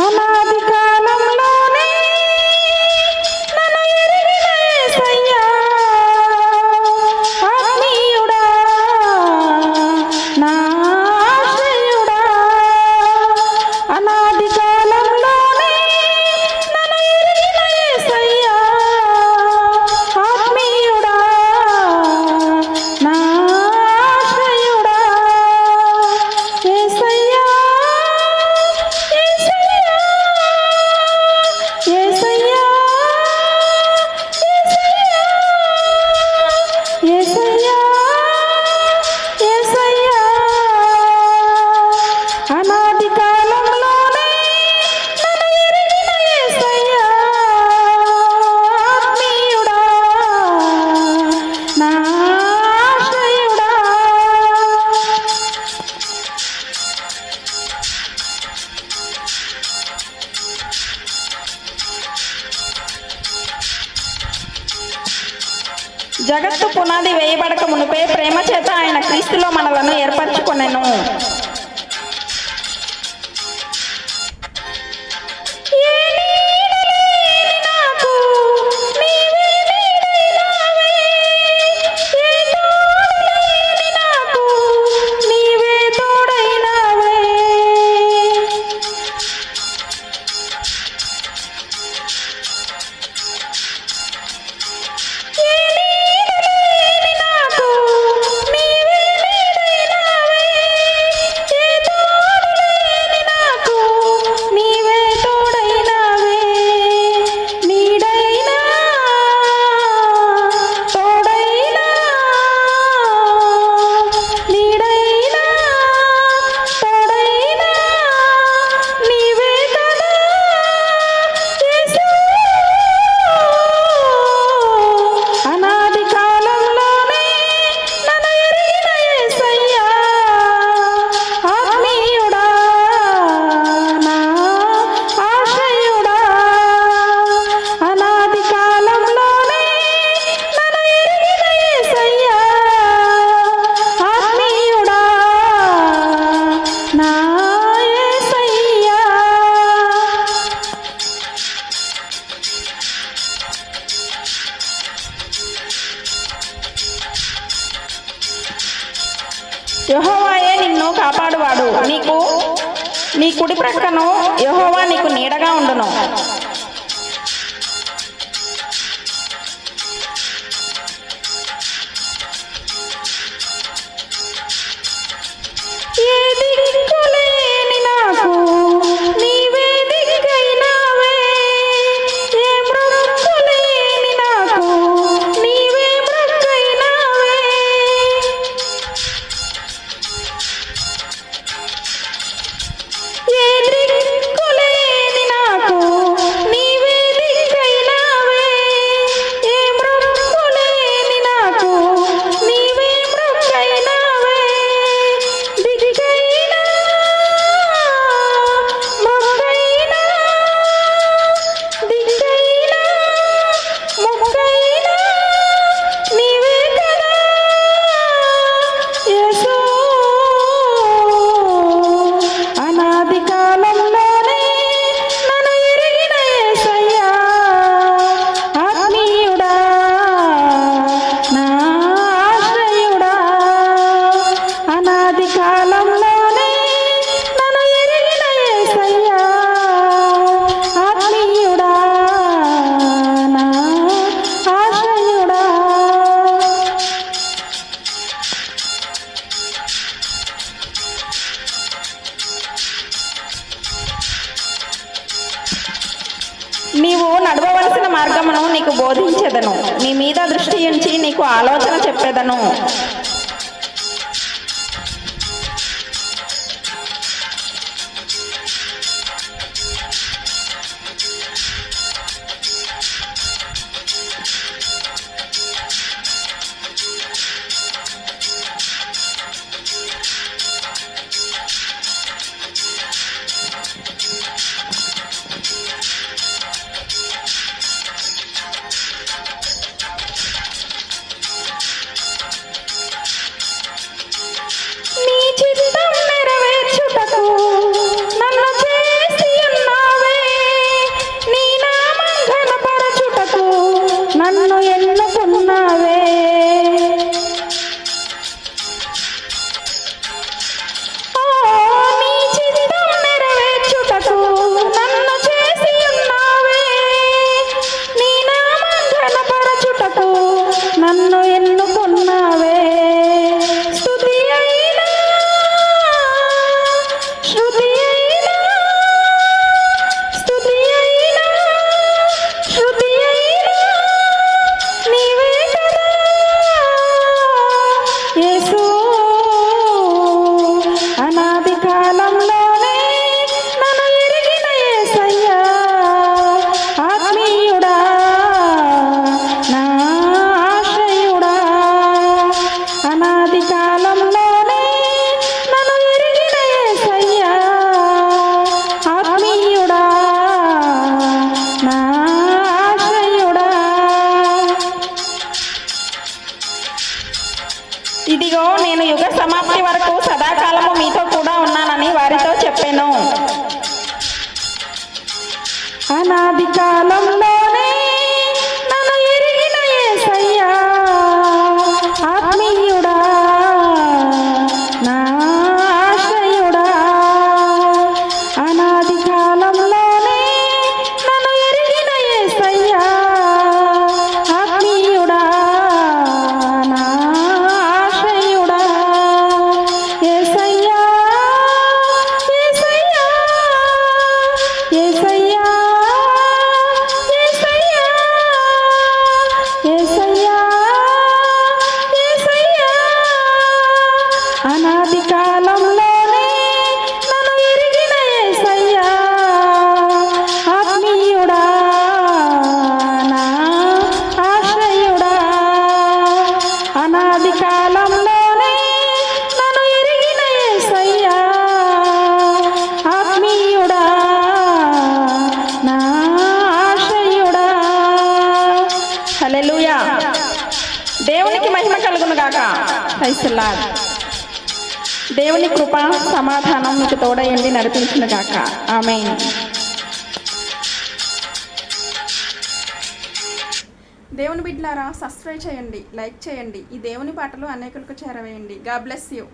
అనాది కాలంలోనే నన్ను ఎరిగిన యేసయ్యా, ఆత్మీయుడా, నా ఆశ్రయుడా. అనాది కాలంలోనే నన్ను ఎరిగిన యేసయ్యా, ఆత్మీయుడా, నా ఆశ్రయుడా. యేసయ్యా, యేసయ్యా, యేసయ్యా, యేసయ్యా. అనాది కాలంలోనే నన్ను ఎరిగిన యేసయ్యా, ఆత్మీయుడా, నా ఆశ్రయుడా. జగత్తు పునాది వేయబడక మునిపే ప్రేమ చేత ఆయన క్రీస్తులో మనలను ఏర్పరచుకొనెను. ఏ నీడలేని నాకు నీవే నీడైనావే, ఏ తోడులేని నాకు నీవే తోడైనావే. ఏ నీడలేని నాకు నీవే నీడైనావే, ఏ తోడులేని నాకు నీవే తోడైనావే. నీడైనా తోడైనా, నీడైనా తోడైనా నీవే కదా యేసు. అనాది కాలంలోనే నన్ను ఎరిగిన యేసయ్యా, ఆత్మీయుడా, నా ఆశ్రయుడా. అనాది కాలంలోనే నన్ను ఎరిగిన యేసయ్యా, ఆత్మీయుడా, నా యేసయ్యా. యెహోవాయే నిన్ను కాపాడువాడు, నీ కుడి ప్రక్కను యెహోవా నీకు నీడగా ఉండును. ఏ దిక్కులేని నాకు నీవే దిక్కైనావే, ఏ మృక్కులేని నాకు నీవే మృక్కైనావే. ఏ దిక్కులేని నాకు నీవే దిక్కైనావే, ఏ మృక్కులేని నాకు నీవే మృక్కైనావే. దిక్కైనా మొక్కైనా, దిక్కైనా మొక్కైనా నీవే కదా యేసు. అనాది కాలంలోనే నన్ను ఎరిగిన యేసయ్యా, ఆత్మీయుడా, నా ఆశ్రయుడా. అనాది కాలంలోనే నన్ను ఎరిగిన యేసయ్యా, ఆత్మీయుడా, నా ఆశ్రయుడా. నీవు నడవవలసిన మార్గమును నీకు బోధించెదను, నీ మీద దృష్టి ఉంచి నీకు ఆలోచన చెప్పెదను. దేవునికి మహిమ కలుగును గాక. Praise the Lord. దేవుని కృప సమాధానం మీకు తోడయండి నడిపించును గాక. ఆమేన్. దేవుని బిడ్డలారా, సబ్స్క్రైబ్ చేయండి, లైక్ చేయండి. ఈ దేవుని పాటలు అనేకులకు చేరవేయండి. God bless you.